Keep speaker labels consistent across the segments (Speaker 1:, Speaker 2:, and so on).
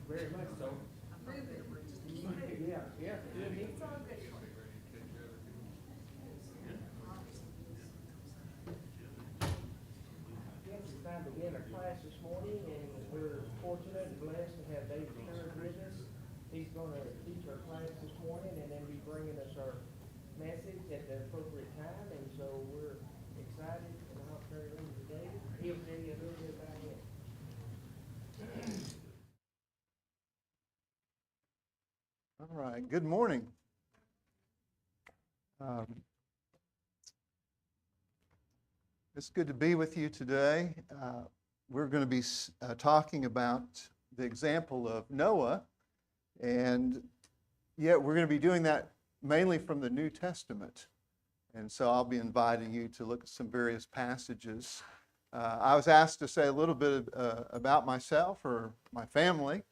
Speaker 1: Very much so. Yeah, yeah. Yes, it's time to begin our class this morning, and we're fortunate and blessed to have David Stewart with us. He's going to teach our class this morning and then be bringing us our message at the appropriate time, and so we're excited, and I'll turn it over to David. He'll tell you a little bit about him.
Speaker 2: All right, good morning. It's good to be with you today. We're going to be talking about the example of Noah, and yet we're going to be doing that mainly from the New Testament. And so I'll be inviting you to look at some various passages. I was asked to say a little bit about myself or my family.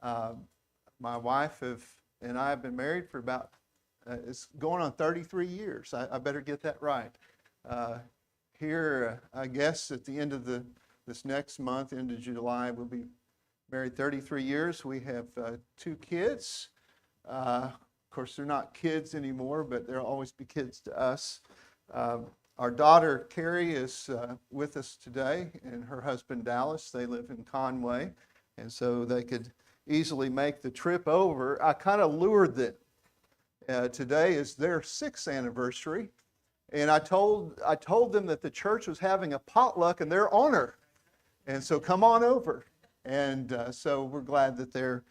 Speaker 2: My wife and I have been married for about, it's going on 33 years. I better get that right. Here, I guess at the end of this next month, end of July, we'll be married 33 years. We have 2 kids. Of course, they're not kids anymore, but they'll always be kids to us. Our daughter, Carrie, is with us today, and her husband, Dallas. They live in Conway, and so they could easily make the trip over. I kind of lured them. Today is their 6th anniversary, and I told them that the church was having a potluck in their honor, and so come on over. And so we're glad that they're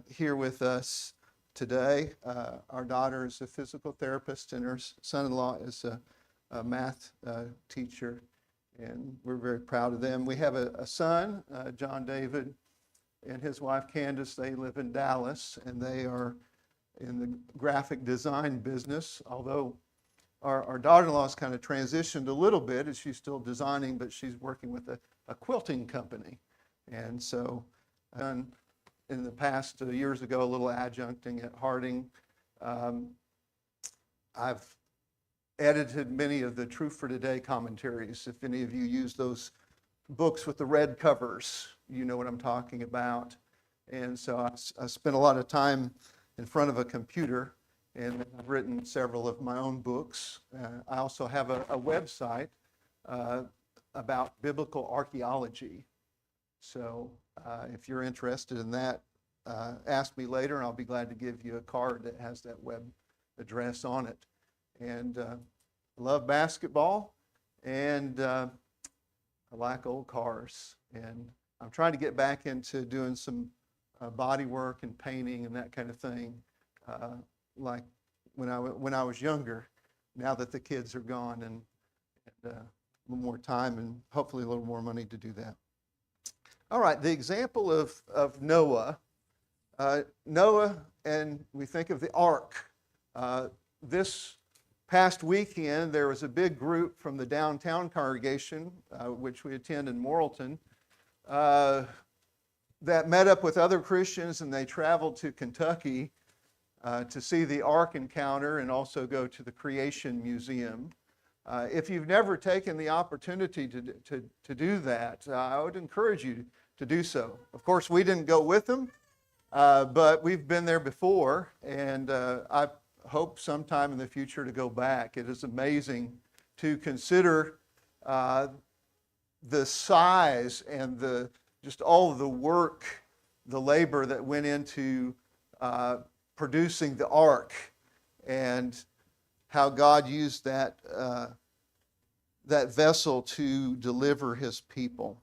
Speaker 2: here with us today. Our daughter is a physical therapist, and her son-in-law is a math teacher, and we're very proud of them. We have a son, John David, and his wife Candace. They live in Dallas, and they are in the graphic design business, although our daughter-in-law has kind of transitioned a little bit as she's still designing, but she's working with a quilting company. And so in the past years ago, a little adjuncting at Harding. I've edited many of the Truth for Today commentaries. If any of you use those books with the red covers, you know what I'm talking about. And so I spent a lot of time in front of a computer, and I've written several of my own books. I also have a website about biblical archaeology. So if you're interested in that, ask me later, and I'll be glad to give you a card that has that web address on it. And I love basketball, and I like old cars. And I'm trying to get back into doing some body work and painting and that kind of thing, like when I was younger. Now that the kids are gone, and a little more time and hopefully a little more money to do that. All right, the example of Noah. Noah, and we think of the ark. This past weekend, there was a big group from the downtown congregation, which we attend in Morrilton, that met up with other Christians, and they traveled to Kentucky to see the Ark encounter and also go to the Creation Museum. If you've never taken the opportunity to do that, I would encourage you to do so. Of course, we didn't go with them, but we've been there before, and I hope sometime in the future to go back. It is amazing to consider the size and just all of the work, the labor that went into producing the ark, and how God used that vessel to deliver his people.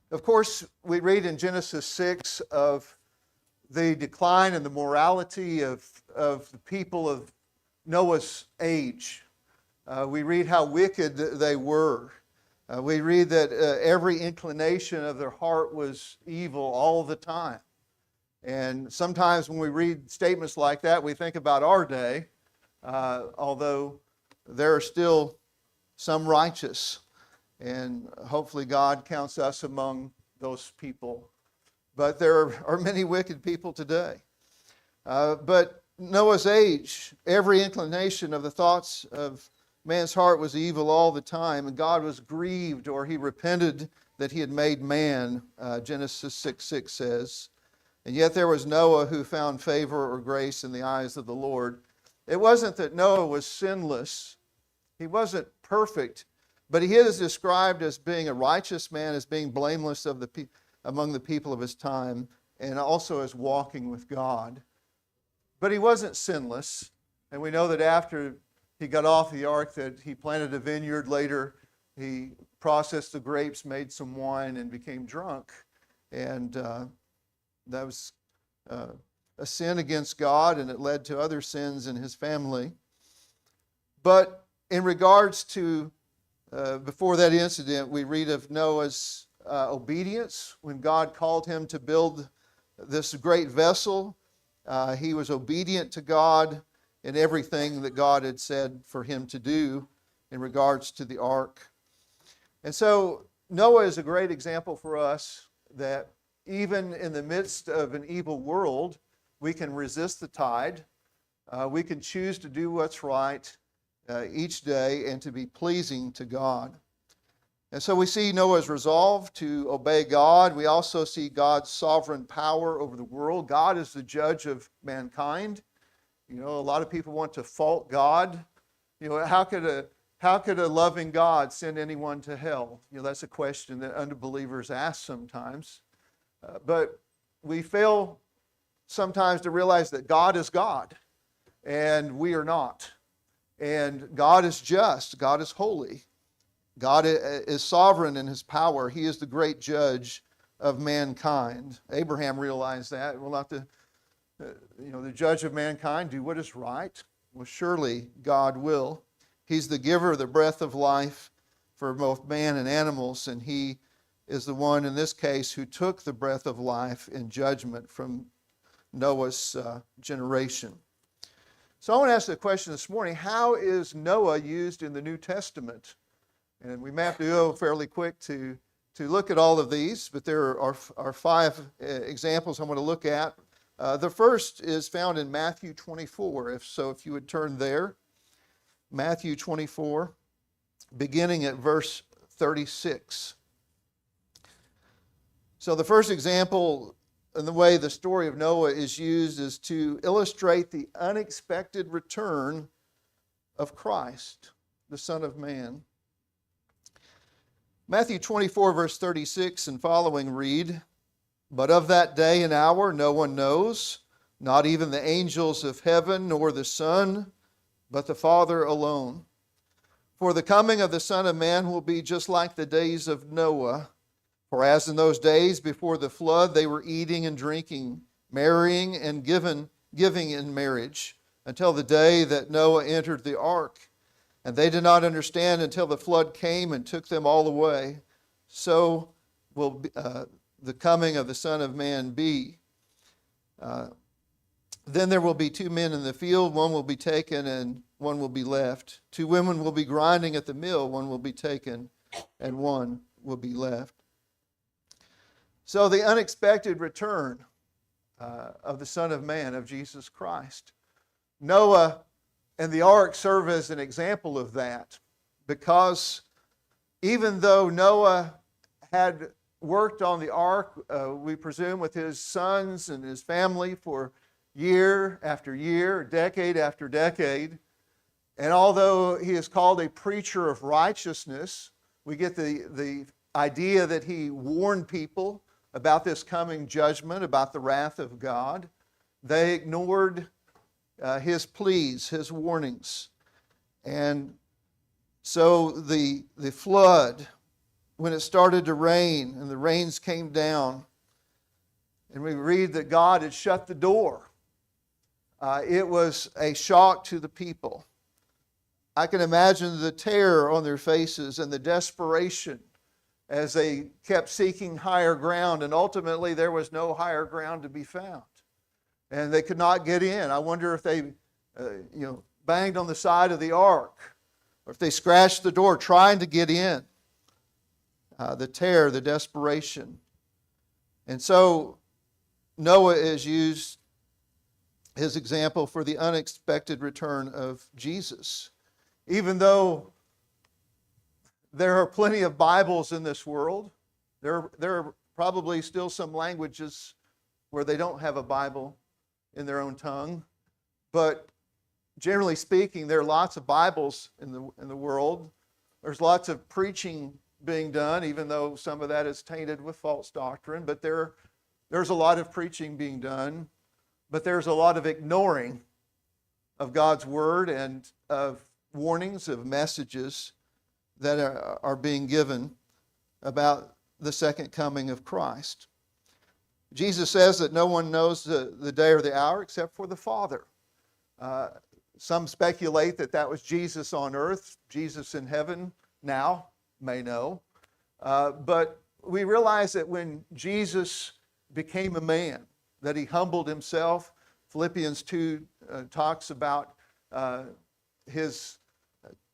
Speaker 2: Of course, we read in Genesis 6 of the decline and the morality of the people of Noah's age. We read how wicked they were. We read that every inclination of their heart was evil all the time. And sometimes when we read statements like that, we think about our day, although there are still some righteous. And hopefully God counts us among those people. But there are many wicked people today. But Noah's age, every inclination of the thoughts of man's heart was evil all the time, and God was grieved, or he repented that he had made man, Genesis 6:6 says. And yet there was Noah who found favor or grace in the eyes of the Lord. It wasn't that Noah was sinless. He wasn't perfect, but he is described as being a righteous man, as being blameless among the people of his time, and also as walking with God. But he wasn't sinless, and we know that after he got off the ark that he planted a vineyard. Later, he processed the grapes, made some wine, and became drunk. And that was a sin against God, and it led to other sins in his family. But in regards to, before that incident, we read of Noah's obedience. When God called him to build this great vessel, he was obedient to God in everything that God had said for him to do in regards to the ark. And so Noah is a great example for us that even in the midst of an evil world, we can resist the tide. We can choose to do what's right each day and to be pleasing to God. And so we see Noah's resolve to obey God. We also see God's sovereign power over the world. God is the judge of mankind. You know, a lot of people want to fault God. You know, how could a loving God send anyone to hell? You know, that's a question that unbelievers ask sometimes. But we fail sometimes to realize that God is God, and we are not. And God is just. God is holy. God is sovereign in his power. He is the great judge of mankind. Abraham realized that. Will not the judge of mankind do what is right? Well, surely God will. He's the giver of the breath of life for both man and animals, and he is the one in this case who took the breath of life in judgment from Noah's generation. So I want to ask the question this morning, how is Noah used in the New Testament? And we may have to go fairly quick to look at all of these, but there are five examples I want to look at. The first is found in Matthew 24. If you would turn there. Matthew 24, beginning at verse 36. So the first example in the way the story of Noah is used is to illustrate the unexpected return of Christ, the Son of Man. Matthew 24, verse 36 and following read, "But of that day and hour no one knows, not even the angels of heaven, nor the Son, but the Father alone. For the coming of the Son of Man will be just like the days of Noah. For as in those days before the flood they were eating and drinking, marrying and giving in marriage, until the day that Noah entered the ark. And they did not understand until the flood came and took them all away. So will the coming of the Son of Man be. Then there will be two men in the field, one will be taken and one will be left. Two women will be grinding at the mill, one will be taken and one will be left." So the unexpected return of the Son of Man, of Jesus Christ. Noah and the ark serve as an example of that, because even though Noah had worked on the ark, we presume with his sons and his family for year after year, decade after decade, and although he is called a preacher of righteousness, we get the idea that he warned people about this coming judgment, about the wrath of God. They ignored his pleas, his warnings. And so the flood, when it started to rain and the rains came down, and we read that God had shut the door, it was a shock to the people. I can imagine the terror on their faces and the desperation as they kept seeking higher ground, and ultimately there was no higher ground to be found. And they could not get in. I wonder if they banged on the side of the ark, or if they scratched the door trying to get in. The terror, the desperation. And so Noah is used his example for the unexpected return of Jesus. Even though there are plenty of Bibles in this world, there are probably still some languages where they don't have a Bible in their own tongue. But generally speaking, there are lots of Bibles in the world. There's lots of preaching being done, even though some of that is tainted with false doctrine. But there's a lot of preaching being done. But there's a lot of ignoring of God's word and of warnings, of messages that are being given about the second coming of Christ. Jesus says that no one knows the day or the hour except for the Father. Some speculate that that was Jesus on earth. Jesus in heaven now may know. But we realize that when Jesus became a man, that he humbled himself. Philippians 2 talks about his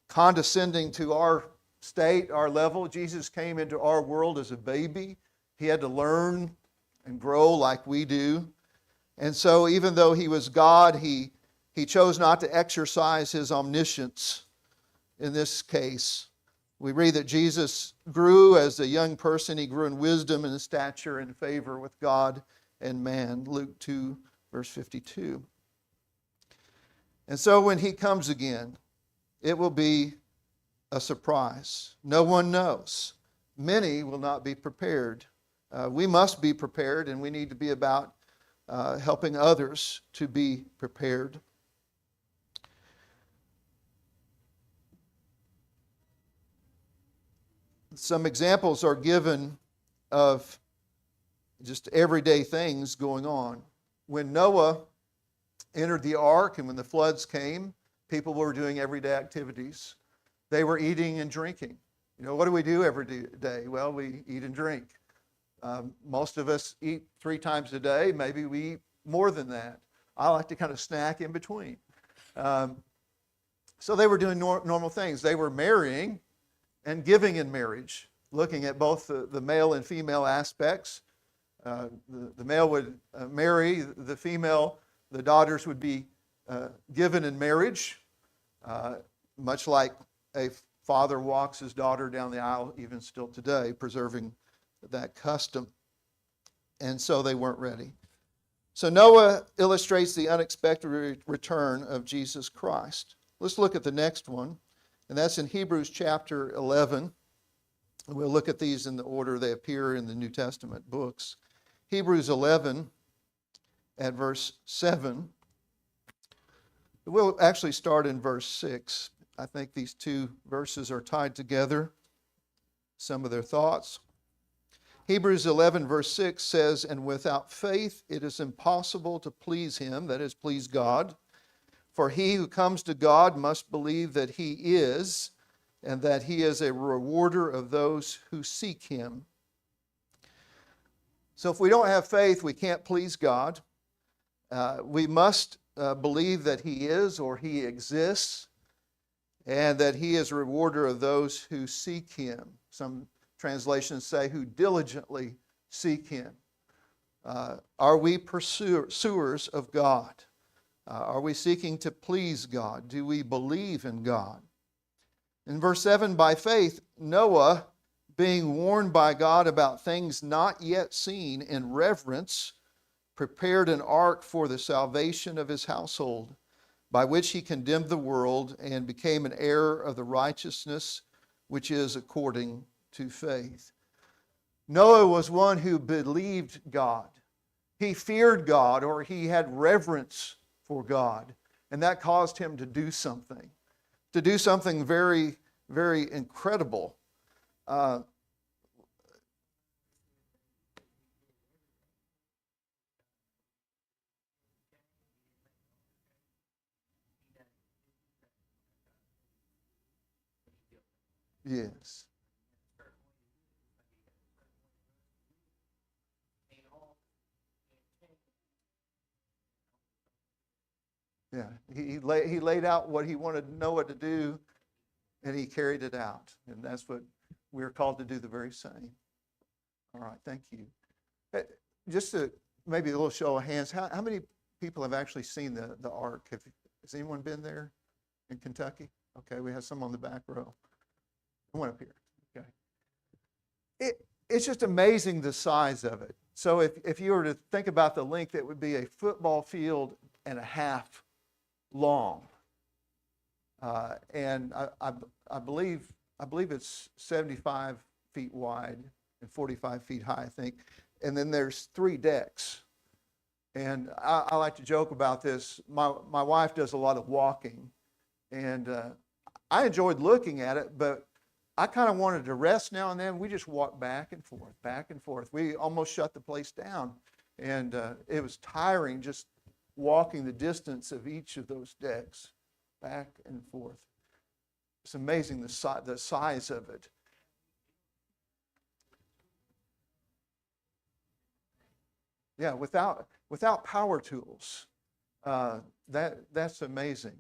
Speaker 2: condescending to our state, our level. Jesus came into our world as a baby. He had to learn and grow like we do. And so even though he was God, he chose not to exercise his omniscience in this case. We read that Jesus grew as a young person. He grew in wisdom and in stature and favor with God and man. Luke 2, verse 52. And so when he comes again, it will be a surprise. No one knows. Many will not be prepared. We must be prepared, and we need to be about helping others to be prepared. Some examples are given of just everyday things going on. When Noah entered the ark and when the floods came, people were doing everyday activities. They were eating and drinking. What do we do every day? Well, we eat and drink. Most of us eat 3 times a day. Maybe we eat more than that. I like to kind of snack in between. So they were doing normal things. They were marrying and giving in marriage, looking at both the male and female aspects. The male would marry the female. The daughters would be given in marriage, much like a father walks his daughter down the aisle even still today, preserving that custom. And so they weren't ready. So Noah illustrates the unexpected return of Jesus Christ. Let's look at the next one, and that's in Hebrews chapter 11. We'll look at these in the order they appear in the New Testament books. Hebrews 11 at verse 7. We'll actually start in verse 6. I think these two verses are tied together, some of their thoughts. Hebrews 11 verse 6 says, "And without faith it is impossible to please him," that is, please God. "For he who comes to God must believe that he is, and that he is a rewarder of those who seek him." So if we don't have faith, we can't please God. We must believe that he is, or he exists, and that he is a rewarder of those who seek him. Some translations say who diligently seek him. Are we pursuers of God? Are we seeking to please God? Do we believe in God? In verse 7, by faith, Noah, being warned by God about things not yet seen, in reverence, prepared an ark for the salvation of his household, by which he condemned the world and became an heir of the righteousness which is according to faith. Noah was one who believed God. He feared God, or he had reverence for God, and that caused him to do something very, very incredible. Yes. Yeah. He laid out what he wanted Noah to do, and he carried it out. And that's what we're called to do, the very same. All right. Thank you. Just to maybe a little show of hands, how many people have actually seen the Ark? Has anyone been there in Kentucky? Okay, we have some on the back row. One up here. Okay. It's just amazing the size of it. So if you were to think about the length, it would be a football field and a half long. And I believe it's 75 feet wide and 45 feet high, I think. And then there's 3 decks. And I like to joke about this. My wife does a lot of walking, and I enjoyed looking at it, but I kind of wanted to rest now and then. We just walked back and forth, back and forth. We almost shut the place down, and it was tiring just walking the distance of each of those decks, back and forth. It's amazing the size of it. Yeah, without power tools, that's amazing.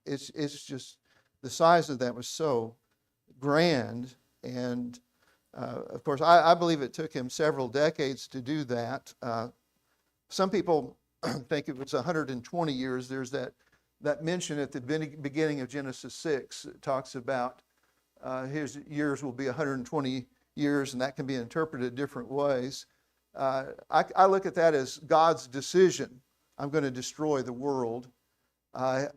Speaker 2: It's just the size of that was so grand, and of course, I believe it took him several decades to do that. Some people think it was 120 years. There's that mention at the beginning of Genesis 6. It talks about his years will be 120 years, and that can be interpreted different ways. I look at that as God's decision. I'm going to destroy the world. I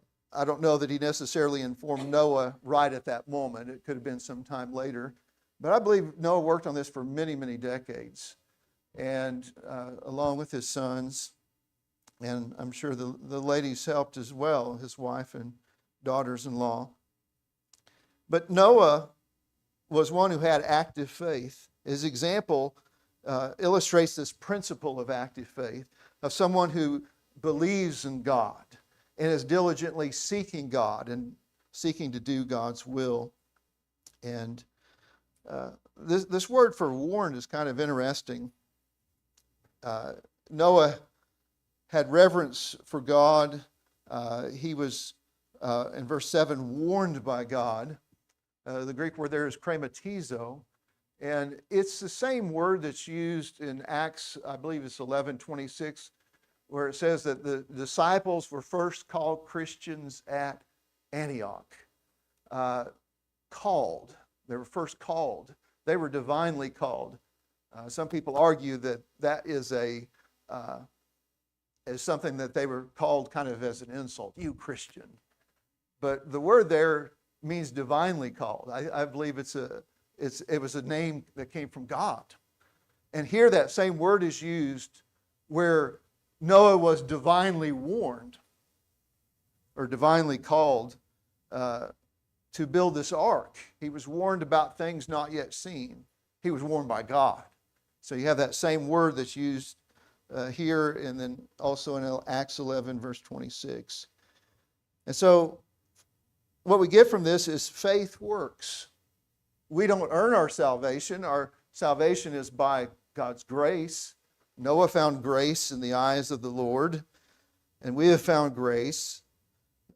Speaker 2: don't know that he necessarily informed Noah right at that moment. It could have been some time later. But I believe Noah worked on this for many, many decades, and along with his sons. And I'm sure the ladies helped as well, his wife and daughters-in-law. But Noah was one who had active faith. His example illustrates this principle of active faith, of someone who believes in God and is diligently seeking God and seeking to do God's will. And this word for warned is kind of interesting. Noah had reverence for God. He was, in verse 7, warned by God. The Greek word there is krematizo. And it's the same word that's used in Acts, I believe it's 11:26, where it says that the disciples were first called Christians at Antioch. Called. They were first called. They were divinely called. Some people argue that is something that they were called kind of as an insult, you Christian. But the word there means divinely called. I believe it was a name that came from God. And here that same word is used where Noah was divinely warned or divinely called to build this ark. He was warned about things not yet seen. He was warned by God. So you have that same word that's used here and then also in Acts 11, verse 26. And so what we get from this is faith works. We don't earn our salvation. Our salvation is by God's grace. Noah found grace in the eyes of the Lord, and we have found grace,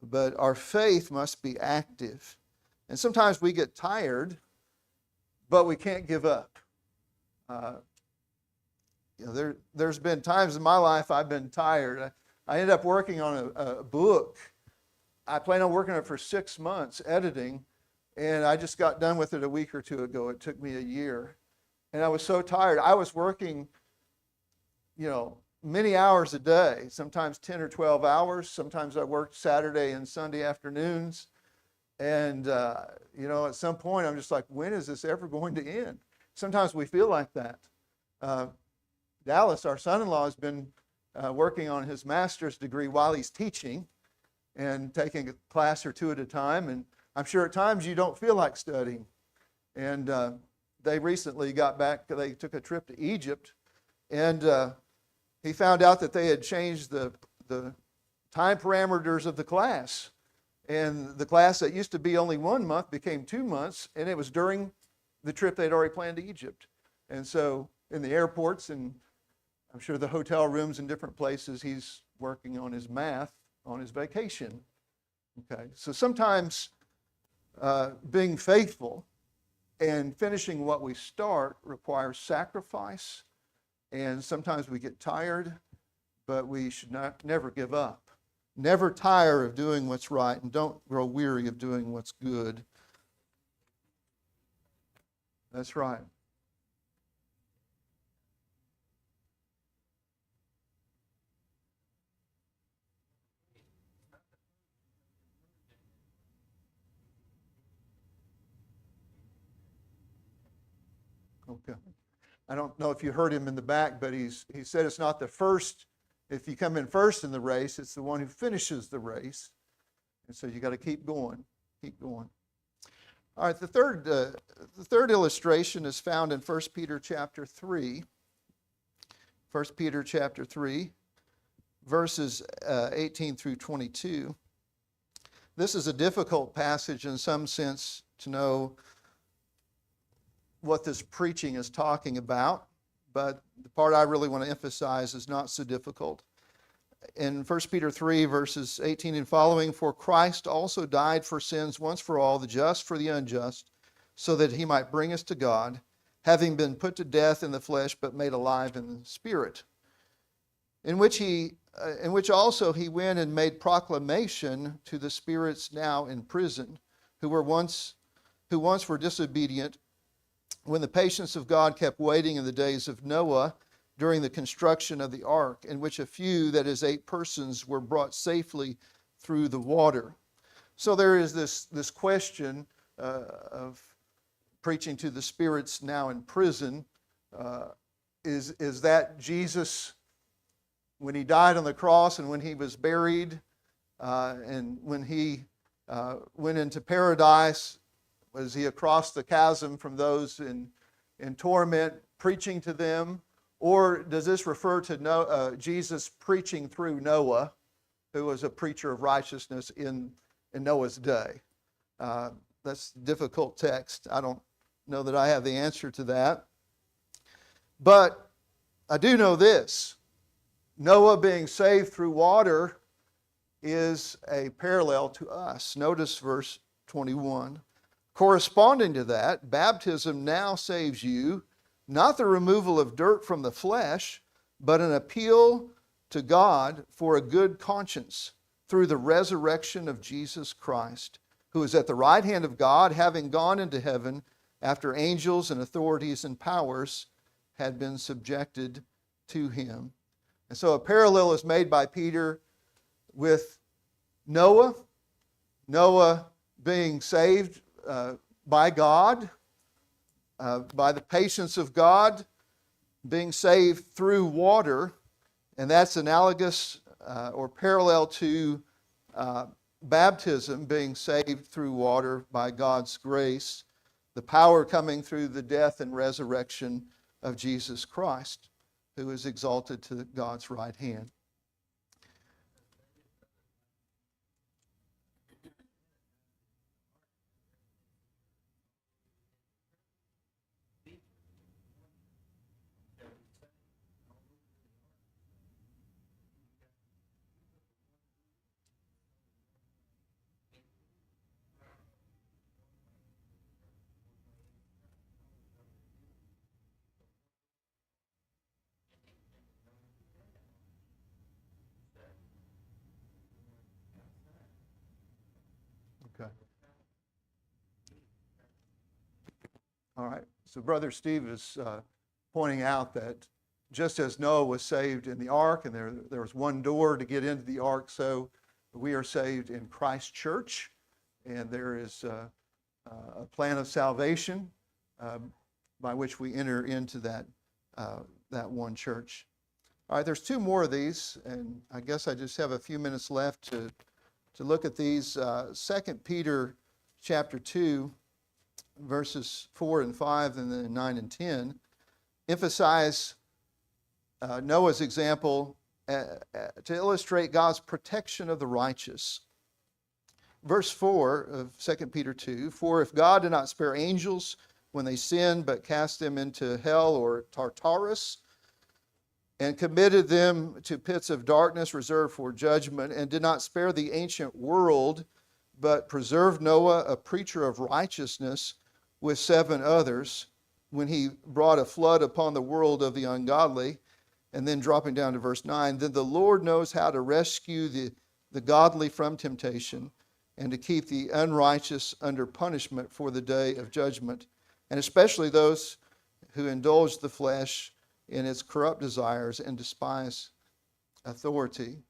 Speaker 2: but our faith must be active. And sometimes we get tired, but we can't give up. There's been times in my life I've been tired. I ended up working on a book. I planned on working on it for 6 months, editing, and I just got done with it a week or two ago. It took me a year. And I was so tired. I was working, many hours a day, sometimes 10 or 12 hours. Sometimes I worked Saturday and Sunday afternoons. And, at some point I'm just like, when is this ever going to end? Sometimes we feel like that. Dallas, our son-in-law, has been working on his master's degree while he's teaching and taking a class or two at a time. And I'm sure at times you don't feel like studying. And they recently got back, they took a trip to Egypt, and he found out that they had changed the time parameters of the class. And the class that used to be only 1 month became 2 months, and it was during the trip they'd already planned to Egypt. And so in the airports and I'm sure the hotel rooms in different places, he's working on his math on his vacation. Okay, so sometimes being faithful and finishing what we start requires sacrifice, and sometimes we get tired, but we should never give up. Never tire of doing what's right, and don't grow weary of doing what's good. That's right. Okay. I don't know if you heard him in the back, but he said it's not the first. If you come in first in the race, it's the one who finishes the race. And so you got to keep going, keep going. All right, the third illustration is found in 1 Peter chapter 3. 1 Peter chapter 3, verses 18 through 22. This is a difficult passage in some sense to know what this preaching is talking about, but the part I really want to emphasize is not so difficult. In 1 Peter 3, verses 18 and following, for Christ also died for sins once for all, the just for the unjust, so that he might bring us to God, having been put to death in the flesh, but made alive in the spirit, in which also he went and made proclamation to the spirits now in prison, who once were disobedient, when the patience of God kept waiting in the days of Noah during the construction of the ark, in which a few, that is 8 persons, were brought safely through the water. So there is this question of preaching to the spirits now in prison. Is that Jesus when he died on the cross and when he was buried and when he went into paradise? Was he across the chasm from those in torment, preaching to them? Or does this refer to Jesus preaching through Noah, who was a preacher of righteousness in Noah's day? That's a difficult text. I don't know that I have the answer to that. But I do know this. Noah being saved through water is a parallel to us. Notice verse 21. Corresponding to that, baptism now saves you, not the removal of dirt from the flesh, but an appeal to God for a good conscience through the resurrection of Jesus Christ, who is at the right hand of God, having gone into heaven after angels and authorities and powers had been subjected to him. And so a parallel is made by Peter with Noah being saved by God, by the patience of God, being saved through water, and that's analogous or parallel to baptism, being saved through water by God's grace, the power coming through the death and resurrection of Jesus Christ, who is exalted to God's right hand. Okay. All right. So Brother Steve is pointing out that just as Noah was saved in the ark, and there was one door to get into the ark, so we are saved in Christ Church, and there is a plan of salvation by which we enter into that one church. All right, there's 2 more of these, and I guess I just have a few minutes left to look at these. 2 Peter chapter 2, verses 4 and 5, and then 9 and 10, emphasize Noah's example to illustrate God's protection of the righteous. verse 4 of 2 Peter 2, "For if God did not spare angels when they sinned, but cast them into hell or Tartarus, and committed them to pits of darkness reserved for judgment, and did not spare the ancient world, but preserved Noah, a preacher of righteousness, with 7 others, when he brought a flood upon the world of the ungodly." And then dropping down to verse 9, "Then the Lord knows how to rescue the godly from temptation, and to keep the unrighteous under punishment for the day of judgment, and especially those who indulge the flesh in its corrupt desires and despise authority."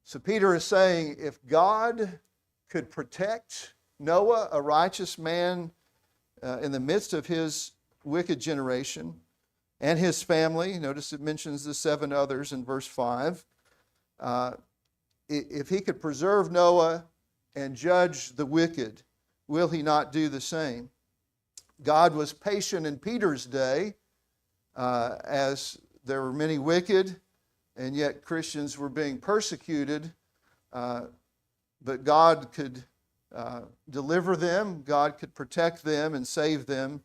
Speaker 2: So Peter is saying, if God could protect Noah, a righteous man, in the midst of his wicked generation, and his family, notice it mentions the 7 others in verse 5, if he could preserve Noah and judge the wicked, will he not do the same? God was patient in Peter's day, as there were many wicked, and yet Christians were being persecuted, but God could deliver them, God could protect them and save them,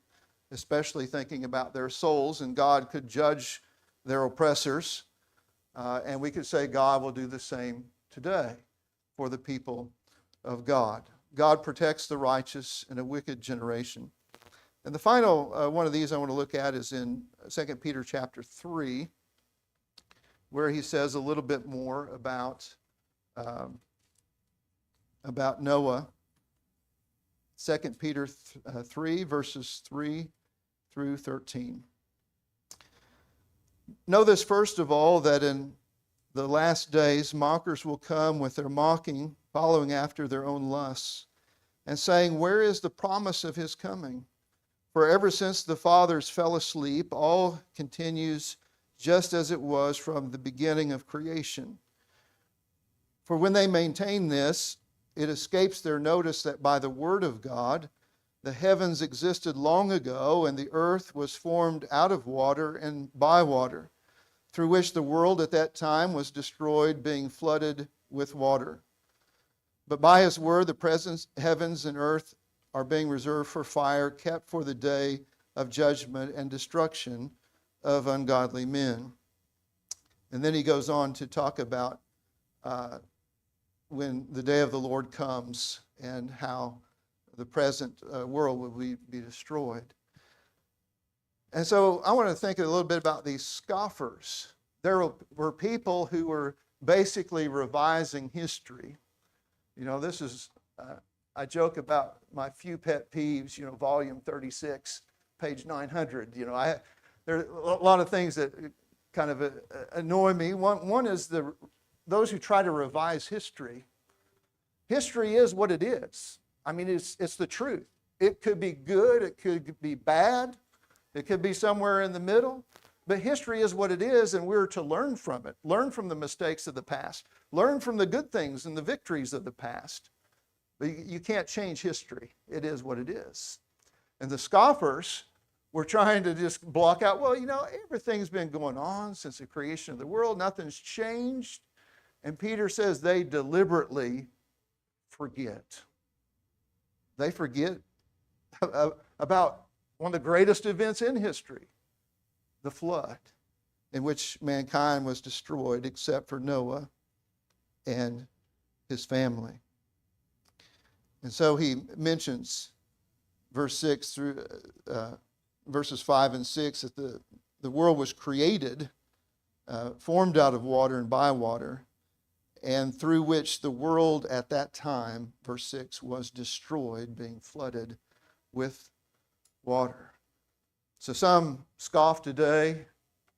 Speaker 2: especially thinking about their souls, and God could judge their oppressors. And we could say God will do the same today for the people of God. God protects the righteous in a wicked generation. And the final one of these I want to look at is in 2 Peter chapter 3, where he says a little bit more about Noah. 2 Peter 3, verses 3 through 13. "Know this first of all, that in the last days mockers will come with their mocking, following after their own lusts, and saying, 'Where is the promise of his coming?' For ever since the fathers fell asleep, all continues just as it was from the beginning of creation. For when they maintain this, it escapes their notice that by the word of God, the heavens existed long ago, and the earth was formed out of water and by water, through which the world at that time was destroyed, being flooded with water. But by his word, the present heavens and earth are being reserved for fire, kept for the day of judgment and destruction of ungodly men." And then he goes on to talk about when the day of the Lord comes and how the present world will be destroyed. And so I want to think a little bit about these scoffers. There were people who were basically revising history. You know, this is, I joke about my few pet peeves, volume 36, page 900. There are a lot of things that kind of annoy me. One is those who try to revise history. History is what it is. I mean, it's the truth. It could be good, it could be bad, it could be somewhere in the middle, but history is what it is, and we're to learn from it. Learn from the mistakes of the past. Learn from the good things and the victories of the past. But you can't change history. It is what it is. And the scoffers were trying to just block out, everything's been going on since the creation of the world. Nothing's changed. And Peter says they deliberately forget. They forget about one of the greatest events in history, the flood, in which mankind was destroyed except for Noah and his family. And so he mentions verse 6 through verses 5 and 6 that the world was created, formed out of water and by water, and through which the world at that time, verse 6, was destroyed, being flooded with water. So some scoff today,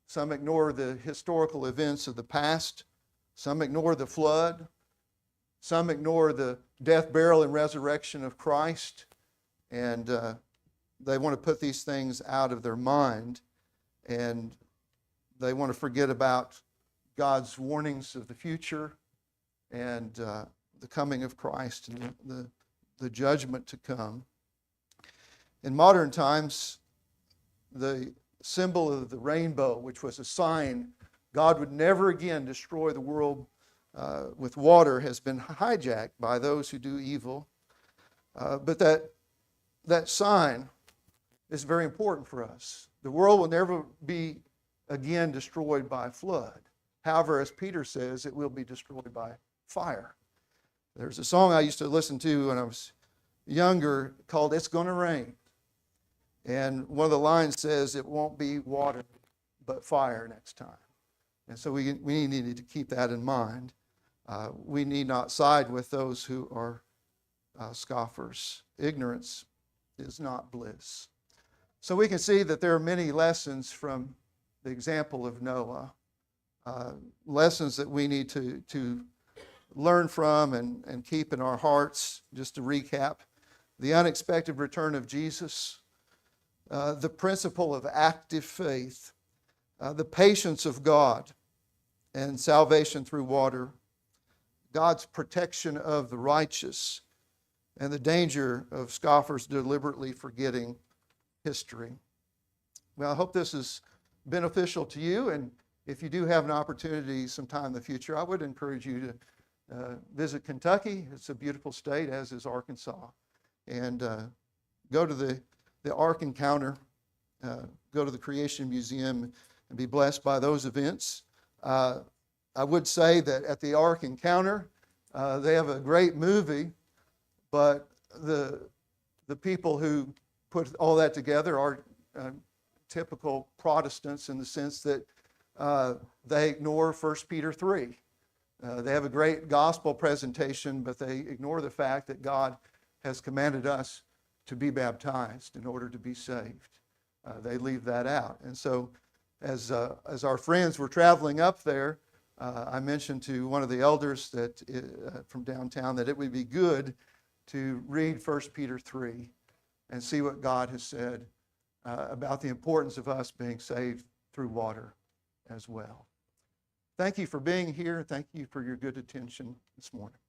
Speaker 2: some ignore the historical events of the past, some ignore the flood, some ignore the death, burial, and resurrection of Christ, and they want to put these things out of their mind, and they want to forget about God's warnings of the future and the coming of Christ and the judgment to come. In modern times, the symbol of the rainbow, which was a sign God would never again destroy the world with water has been hijacked by those who do evil. But that sign is very important for us. The world will never be again destroyed by flood. However, as Peter says, it will be destroyed by fire. There's a song I used to listen to when I was younger called "It's Gonna Rain." And one of the lines says, "It won't be water, but fire next time." And so we need to keep that in mind. We need not side with those who are scoffers. Ignorance is not bliss. So we can see that there are many lessons from the example of Noah, lessons that we need to learn from and keep in our hearts. Just to recap, the unexpected return of Jesus, the principle of active faith, the patience of God and salvation through water, God's protection of the righteous, and the danger of scoffers deliberately forgetting history. Well, I hope this is beneficial to you, and if you do have an opportunity sometime in the future, I would encourage you to visit Kentucky. It's a beautiful state, as is Arkansas. And go to the Ark Encounter, go to the Creation Museum, and be blessed by those events. I would say that at the Ark Encounter, they have a great movie, but the people who put all that together are typical Protestants in the sense that they ignore 1 Peter 3. They have a great gospel presentation, but they ignore the fact that God has commanded us to be baptized in order to be saved. They leave that out. And so as our friends were traveling up there, I mentioned to one of the elders that from downtown that it would be good to read 1 Peter 3 and see what God has said about the importance of us being saved through water as well. Thank you for being here. Thank you for your good attention this morning.